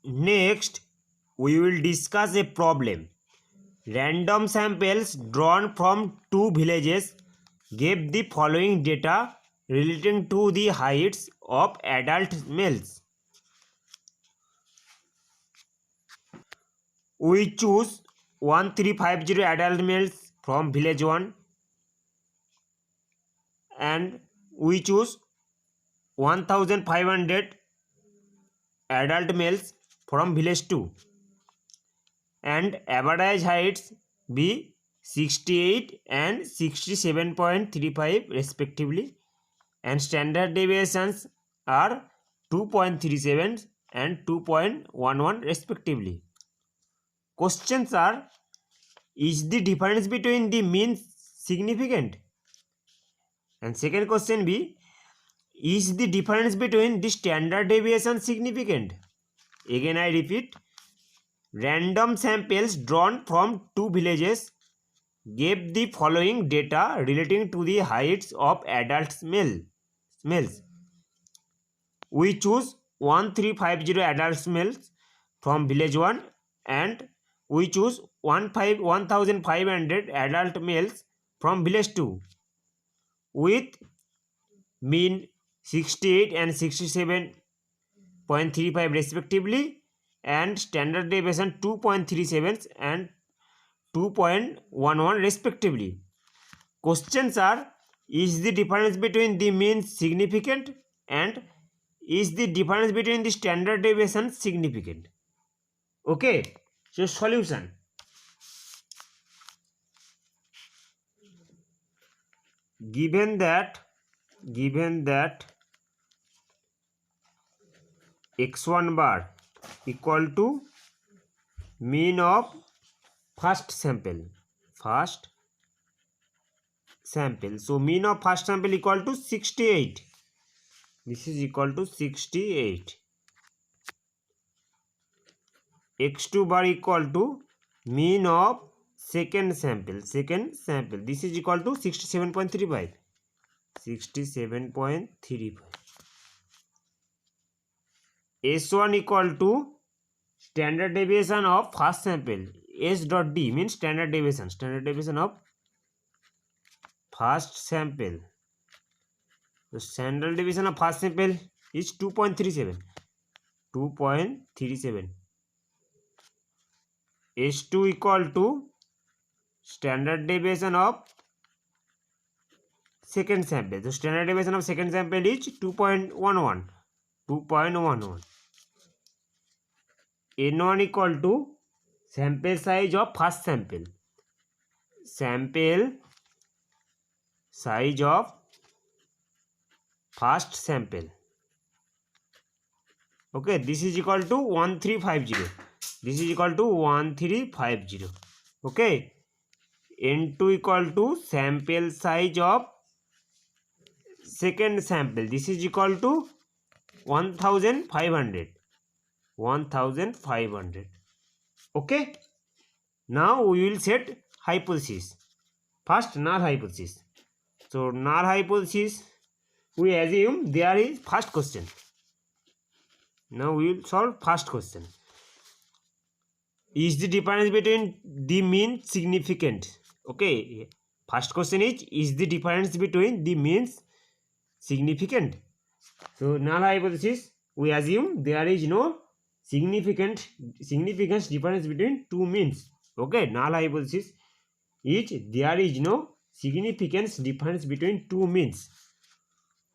Next, we will discuss a problem. Random samples drawn from two villages gave the following data relating to the heights of adult males. We choose 1350 adult males from village 1 and we choose 1500 adult males from village 2 and average heights be 68 and 67.35 respectively, and standard deviations are 2.37 and 2.11 respectively. Questions are: is the difference between the means significant? And second question be: is the difference between the standard deviation significant? Again I repeat, random samples drawn from two villages gave the following data relating to the heights of adult males. We choose 1350 adult males from village 1 and we choose 1500 adult males from village 2 with mean 68 and 67.35 respectively and standard deviation 2.37 and 2.11 respectively. Questions are: is the difference between the means significant and is the difference between the standard deviation significant? Okay, so solution. Given that x1 bar equal to mean of first sample, so mean of first sample equal to 68. This is equal to 68. x2 bar equal to mean of second sample. This is equal to 67.35. 67.35. S1 equal to standard deviation of first sample. S dot D means standard deviation. Standard deviation of first sample. The standard deviation of first sample is 2.37. 2.37. S2 equal to standard deviation of second sample. The standard deviation of second sample is 2.11. 2.11. N1 equal to sample size of first sample. Sample size of first sample. Okay, this is equal to 1350. This is equal to 1350. Okay, N2 equal to sample size of second sample. This is equal to 1500. 1500. Okay, now we will set hypothesis. First, null hypothesis. So null hypothesis, we assume there is first question. Now we will solve first question. Is the difference between the mean significant? Okay, first question is the difference between the means significant? So null hypothesis, we assume there is no significance difference between two means. Okay, null hypothesis is there is no significance difference between two means.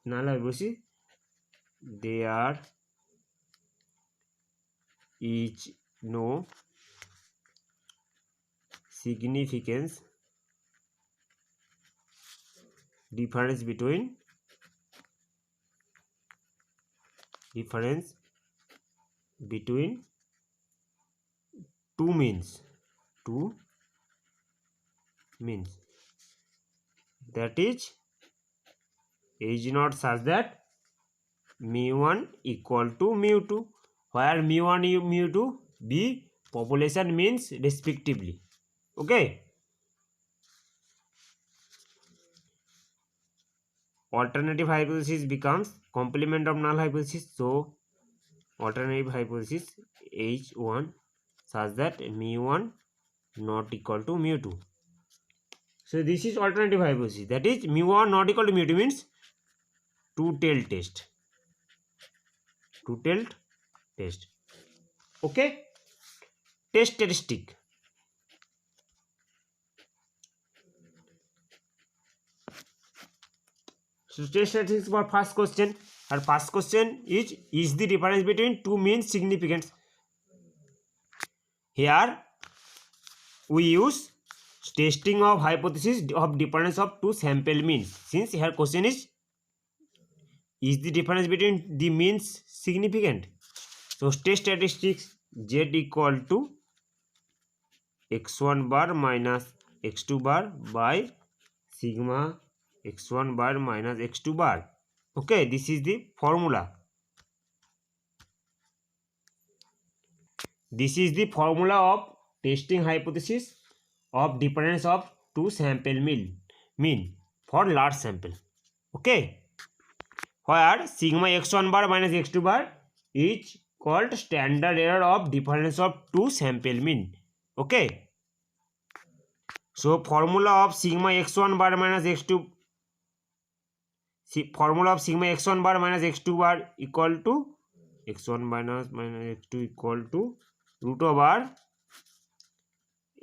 Null hypothesis, there is no significance difference between two means. That is not such that mu1 equal to mu2, where mu1 and mu2 be population means respectively. Okay, alternative hypothesis becomes complement of null hypothesis. So alternative hypothesis H1 such that mu1 not equal to mu2. So this is alternative hypothesis, that is mu1 not equal to mu2 means two-tailed test. Two-tailed test. Okay. Test statistic. So test statistics for first question. Our first question is the difference between two means significant? Here we use testing of hypothesis of difference of two sample means. Since here question is the difference between the means significant? So test statistics z equal to x1 bar minus x2 bar by sigma x1 bar minus x2 bar. Okay, this is the formula. This is the formula of testing hypothesis of difference of two sample mean for large sample. Okay, where sigma x1 bar minus x2 bar is called standard error of difference of two sample mean. Okay, so formula of sigma x1 bar minus x2, formula of sigma x1 bar minus x2 bar equal to x1 minus x2 equal to root over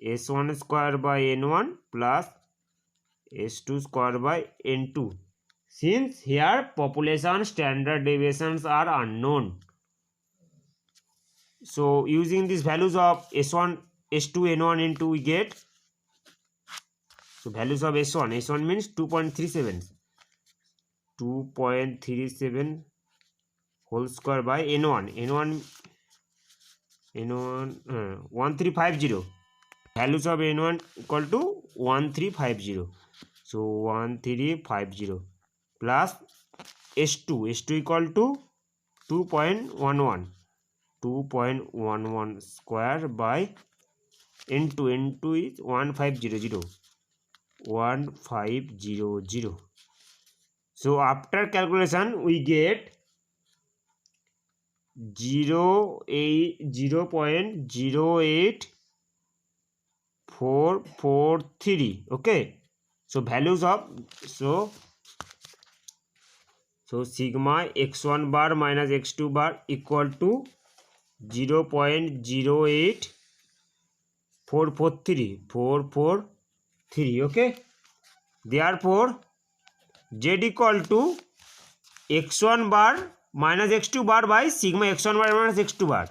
s1 square by n1 plus s2 square by n2. Since here population standard deviations are unknown, so using these values of s1, s2, n1, n2 we get, so values of s1 means 2.37 whole square by n1 1350. Values of n1 equal to 1350. So 1350 plus s2 equal to 2.11 square by n2 is 1500. So after calculation we get 0.08443. Okay, so values of so sigma x1 bar minus x2 bar equal to 0.08443. Okay, therefore z equal to x1 bar minus x2 bar by sigma x1 bar minus x2 bar.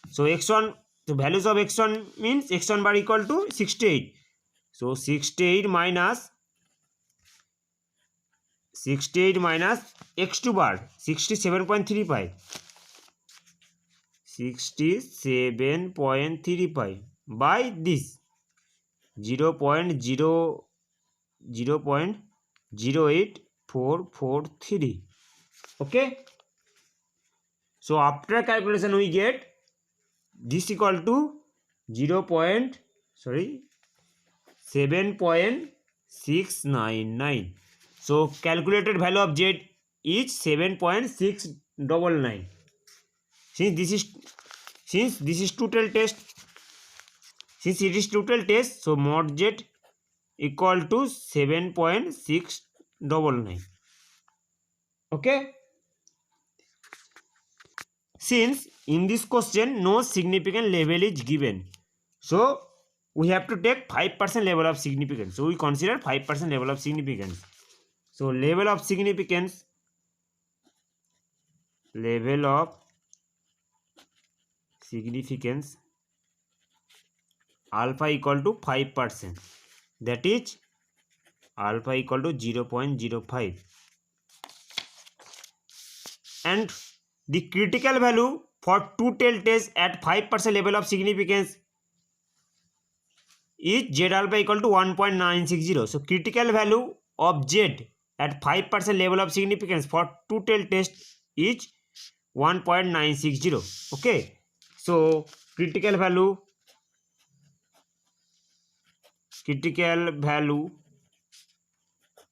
So x1, the values of x1 means x1 bar equal to 68. So 68 minus x2 bar 67.35. 67.35 by this 0.08443. Okay, so after calculation we get this equal to 7.699. so calculated value of z is 7.699. Since this is two-tailed test, since it is two-tailed test, so mod z equal to 7.699. Okay, since in this question no significant level is given, so we have to take 5% level of significance. So we consider 5% level of significance. So level of significance alpha equal to 5%, that is alpha equal to 0.05, and the critical value for two-tailed test at 5% level of significance is z alpha equal to 1.960. so critical value of z at 5% level of significance for two-tailed test is 1.960. okay, so critical value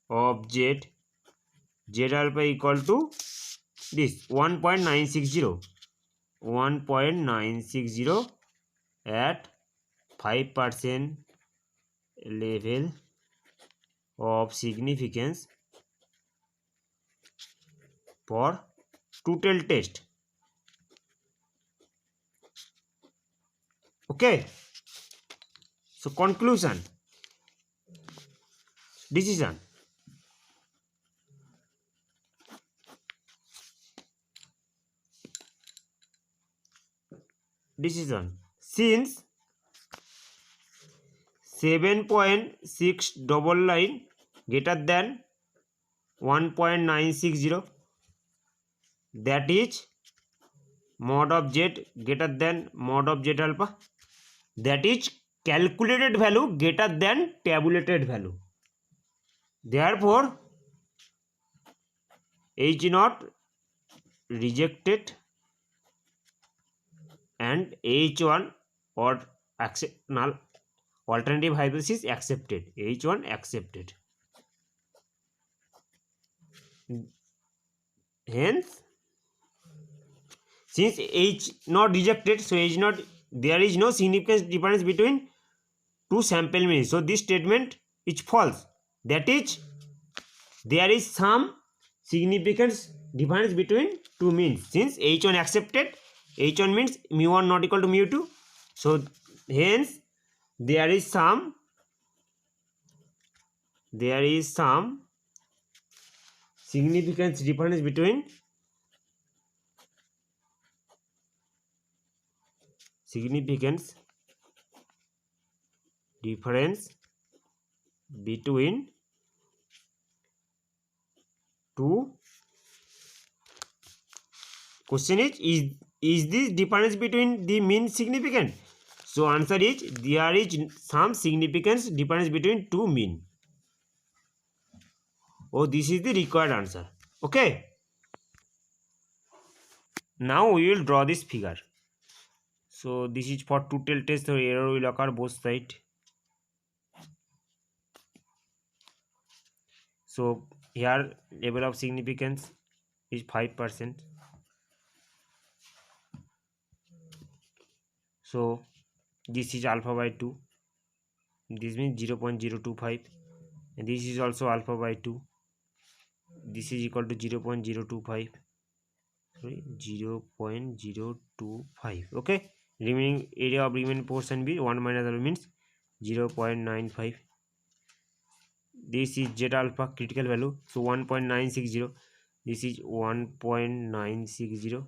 of z alpha equal to this 1.960. 1.960 at 5% level of significance for total test. Okay, so conclusion, decision. Since 7.699 greater than 1.960, that is mod of z greater than mod of z alpha, that is calculated value greater than tabulated value. Therefore, H naught rejected and H1 or null alternative hypothesis accepted. H1 accepted. Hence, since H not rejected, so H not, there is no significant difference between two sample means. So this statement is false. That is, there is some significance difference between two means. Since H1 accepted, H1 means mu1 not equal to mu2. So hence there is some significance difference between two. Question is this difference between the mean significant? So answer is, there is some significance difference between two mean. Oh, this is the required answer. Okay. Now we will draw this figure. So this is for total test, so error will occur both sides. So here level of significance is 5%. So this is alpha by 2. This means 0.025. And this is also alpha by 2. This is equal to 0.025. Sorry, 0.025. Okay. Remaining area of remaining portion be 1 minus alpha means 0.95. This is z alpha critical value, so 1.960. This is 1.960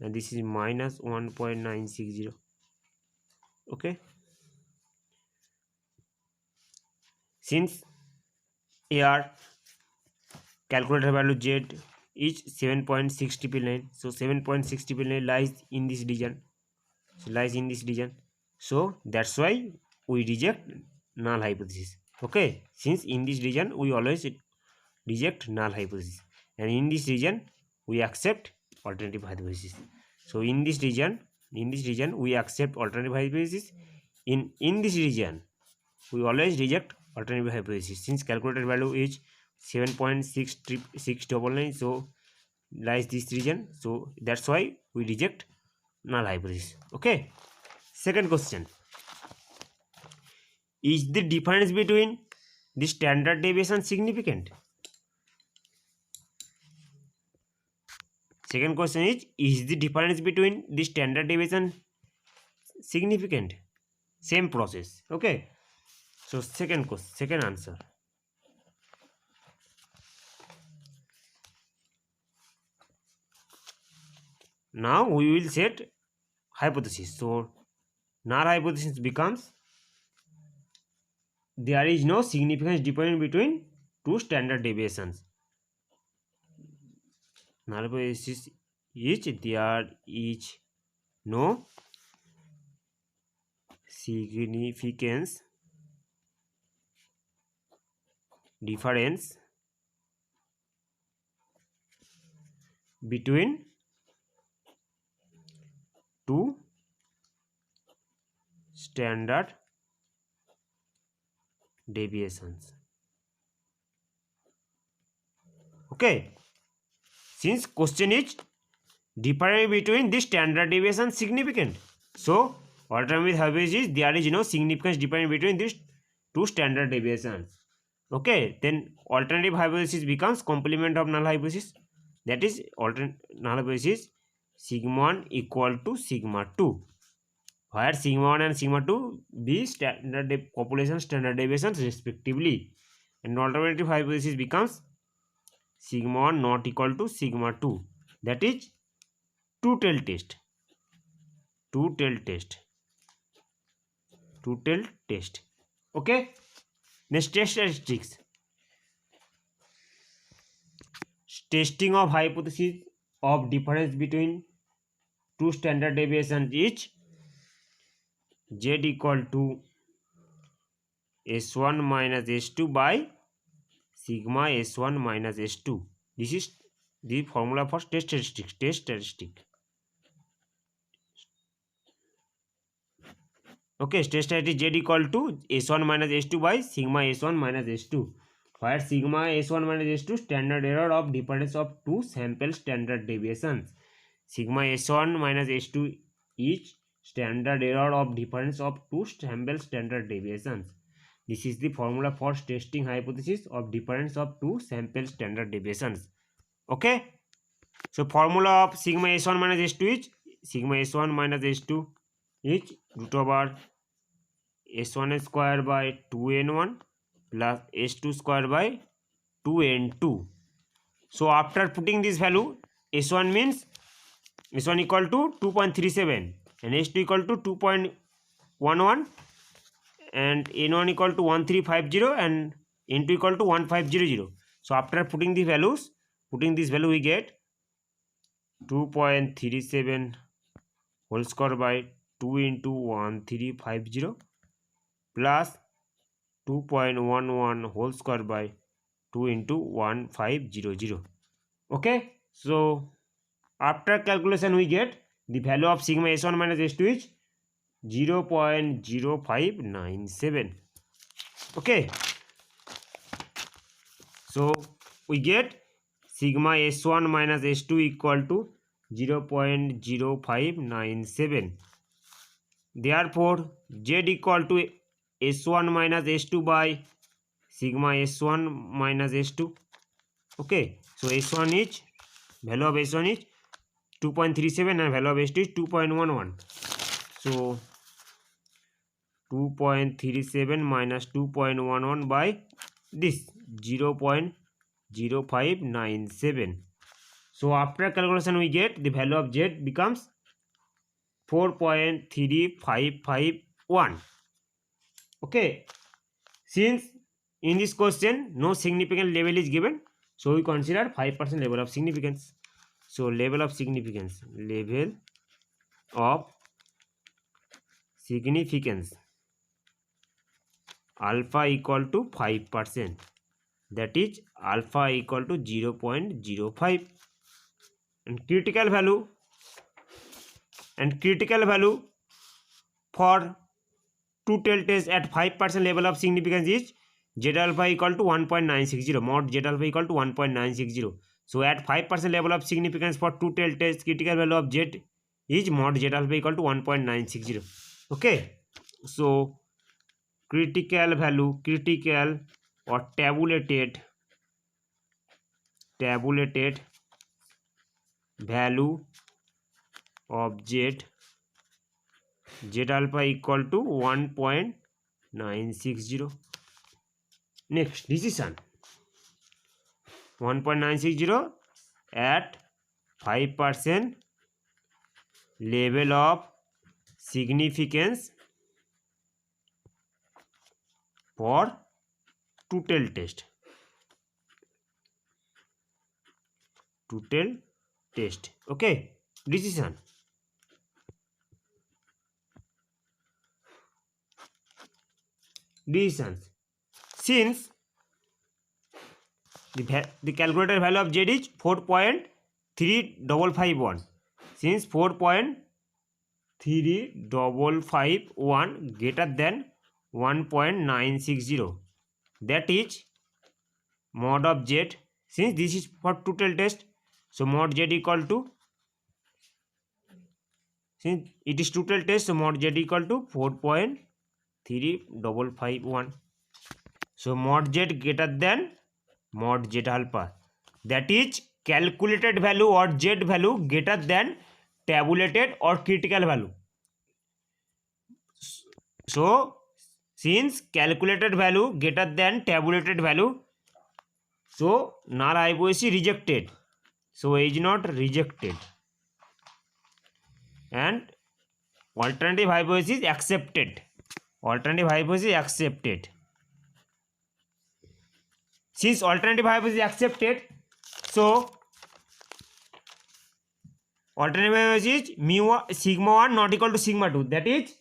and this is minus 1.960. Okay, since here calculator value z is 7.699, so 7.699 lies in this region, so that's why we reject null hypothesis. Okay, since in this region we always reject null hypothesis, and in this region we accept alternative hypothesis. So in this region we accept alternative hypothesis. In this region we always reject alternative hypothesis. Since calculated value is 7.699, so lies this region, so that's why we reject null hypothesis. Okay, second question, is the difference between the standard deviation significant? Second question is the difference between the standard deviation significant? Same process. Okay, so second answer. Now we will set hypothesis. So null hypothesis becomes, there is no significance difference between two standard deviations. Null hypothesis is, there is no significance difference between two standard deviations. Okay, since question is difference between the standard deviation and significant. So alternative hypothesis is there is no significance difference between these two standard deviations. Okay, then alternative hypothesis becomes complement of null hypothesis. That is null hypothesis sigma 1 equal to sigma 2, where sigma 1 and sigma 2 be population standard deviations respectively, and alternative hypothesis becomes sigma 1 not equal to sigma 2, that is two-tail test. Two-tail test. Okay, next test statistics. Testing of hypothesis of difference between two standard deviations is z equal to s1 minus s2 by sigma s1 minus s2. This is the formula for test statistic. Okay, test statistic z equal to s1 minus s2 by sigma s1 minus s2, where sigma s1 minus s2 standard error of difference of two sample standard deviations. Sigma s1 minus s2 is standard error of difference of two sample standard deviations. This is the formula for testing hypothesis of difference of two sample standard deviations. Okay, so formula of sigma s1 minus s2 is sigma s1 minus s2 is root over s1 square by 2n1 plus s2 square by 2n2. So after putting this value, s1 means s1 equal to 2.37 and s2 equal to 2.11 and n1 equal to 1350 and n2 equal to 1500. So after putting the values, this value, we get 2.37 whole square by 2 into 1350 plus 2.11 whole square by 2 into 1500. Okay, so after calculation we get the value of sigma s1 minus s2 is 0.0597. Okay, so we get sigma s1 minus s2 equal to 0.0597. Therefore z equal to s1 minus s2 by sigma s1 minus s2. Okay, so s1 is, value of s1 is 2.37 and value of s2 is 2.11. so 2.37 minus 2.11 by this 0.0597. so after calculation we get the value of z becomes 4.3551. okay, since in this question no significant level is given, so we consider 5% level of significance. So level of significance alpha equal to 5%, that is alpha equal to 0.05, and critical value for two-tail test at 5% level of significance is z alpha equal to 1.960, mod z alpha equal to 1.960. so at 5% level of significance for two-tail test, critical value of z is mod z alpha equal to 1.960. okay, so critical or tabulated value of z alpha equal to 1.960. next decision 1.960 at 5% level of significance for two-tail test. Okay, decisions. Since the calculated value of z is 4.3551, since 4.3551 greater than 1.960, that is mod of z, since this is for two-tail test, so mod z equal to since it is total test, so mod z equal to 4.3551. So mod z greater than mod z alpha, that is calculated value or z value greater than tabulated or critical value. So since calculated value greater than tabulated value, so null hypothesis rejected, so is not rejected, and alternative hypothesis accepted. Alternative hypothesis accepted. Since alternative hypothesis accepted, so alternative hypothesis mu sigma 1 not equal to sigma 2, that is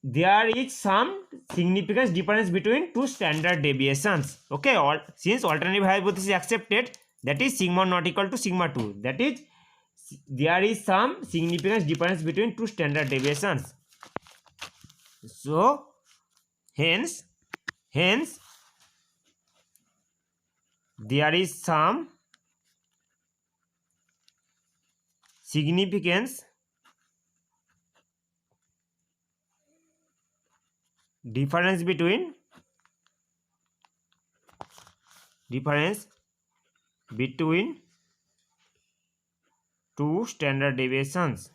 there is some significance difference between two standard deviations. Okay, since alternative hypothesis accepted, that is sigma 1 not equal to sigma 2, that is there is some significance difference between two standard deviations. So hence there is some significance difference between two standard deviations.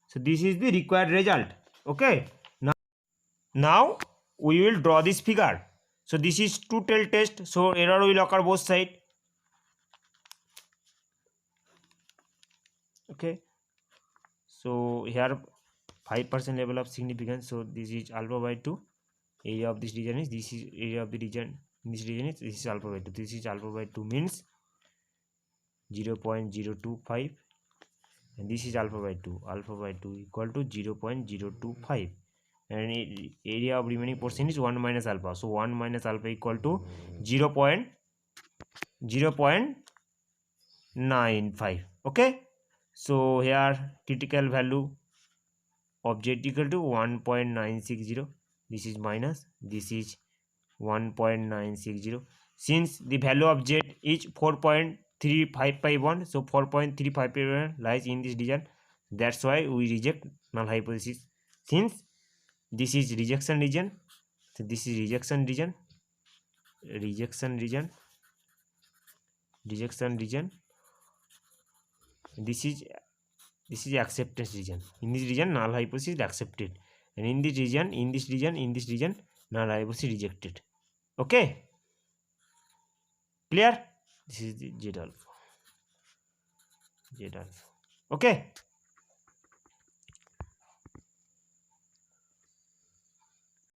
So this is the required result. Okay, now we will draw this figure. So this is two-tailed test, so error will occur both sides. Okay, so here 5% level of significance, so this is alpha by 2. Area of this region is, this is area of the region in this region is, this is alpha by 2. This is alpha by 2 means 0.025, and this is alpha by 2. Alpha by 2 equal to 0.025, and area of remaining portion is 1 minus alpha. So 1 minus alpha equal to 0.95. Okay, so here critical value of z equal to 1.960. This is minus, this is 1.960. Since the value of z is 4.3551, so 4.3551 lies in this region, that's why we reject null hypothesis. Since this is rejection region, so this is rejection region, this is acceptance region. In this region null hypothesis is accepted, and in this region null hypothesis rejected. Okay, clear? This is the z alpha. Okay.